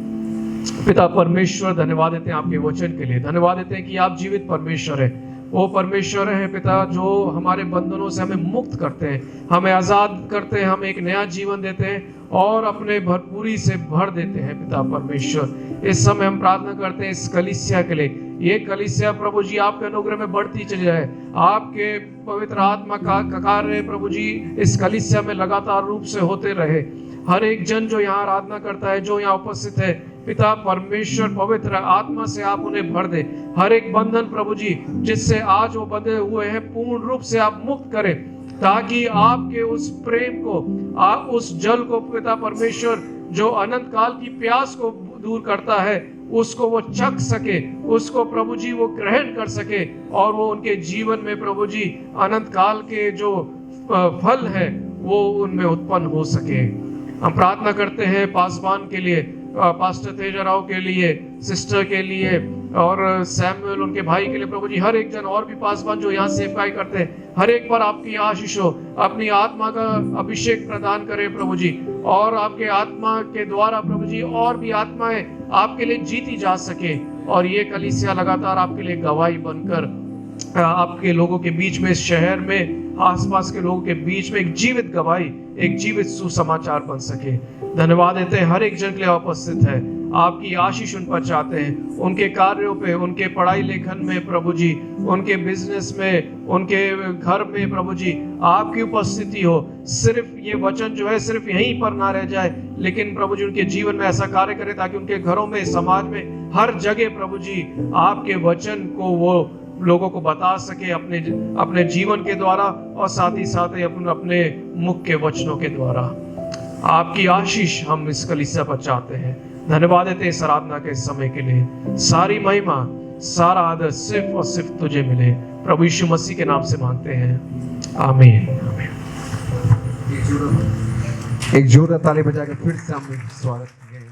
पिता परमेश्वर, धन्यवाद देते हैं आपके वचन के लिए, धन्यवाद देते हैं कि आप जीवित परमेश्वर है। वो परमेश्वर है पिता जो हमारे बंधनों से हमें मुक्त करते हैं, हमें आजाद करते हैं, हमें एक नया जीवन देते हैं और अपने भरपूरी से भर देते हैं। पिता परमेश्वर, इस समय हम प्रार्थना करते हैं इस कलीसिया के लिए। ये कलीसिया प्रभु जी आपके अनुग्रह में बढ़ती चली जाए, आपके पवित्र आत्मा का कार्य प्रभु जी इस कलीसिया में लगातार रूप से होते रहे। हर एक जन जो यहाँ आराधना करता है, जो यहाँ उपस्थित है, पिता परमेश्वर पवित्र आत्मा से आप उन्हें भर दे। हर एक बंधन प्रभु जी जिससे आज वो बंधे हुए हैं, पूर्ण रूप से आप मुक्त करें, ताकि आपके उस प्रेम को, आप उस जल को पिता परमेश्वर जो अनंत काल की प्यास को दूर करता है, उसको वो चख सके, उसको प्रभु जी वो ग्रहण कर सके और वो उनके जीवन में प्रभु जी अनंत काल के जो फल है वो उनमें उत्पन्न हो सके। हम प्रार्थना करते हैं पासवान के लिए, पास्टर तेजाराव के लिए, सिस्टर के लिए और सैमुअल उनके भाई के लिए प्रभु जी, हर एक जन और भी पासवान जो यहाँ सेवकाई करते हैं, हर एक पर आपकी आशीष हो, अपनी आत्मा का अभिषेक प्रदान करें प्रभु जी, और आपके आत्मा के द्वारा प्रभु जी और भी आत्माएं आपके लिए जीती जा सके और ये कलीसिया लगातार आपके लिए गवाही बनकर आपके लोगों के बीच में, इस शहर में, आसपास के लोगों के बीच में एक जीवित गवाही, एक जीवित सुसमाचार बन सके। धन्यवाद देते हैं हर एक जन के लिए उपस्थित है, आपकी आशीष उन पर चाहते हैं, उनके कार्यों पे, उनके पढ़ाई लेखन में प्रभु जी, उनके बिजनेस में, उनके घर में प्रभु जी आपकी उपस्थिति हो। सिर्फ ये वचन जो है सिर्फ यहीं पर ना रह जाए, लेकिन प्रभु जी उनके जीवन में ऐसा कार्य करे ताकि उनके घरों में, समाज में, हर जगह प्रभु जी आपके वचन को वो लोगों को बता सके अपने जीवन के द्वारा और साथ ही साथ अपने मुख के वचनों के द्वारा। आपकी आशीष हम इस कलीसिया पर चाहते हैं। धन्यवाद देते हैं इस आराधना के समय के लिए। सारी महिमा, सारा आदर सिर्फ और सिर्फ तुझे मिले, प्रभु यीशु मसीह के नाम से मांगते हैं, आमीन। एक जोरदार ताली बजा के फिर से हम स्वागत करेंगे।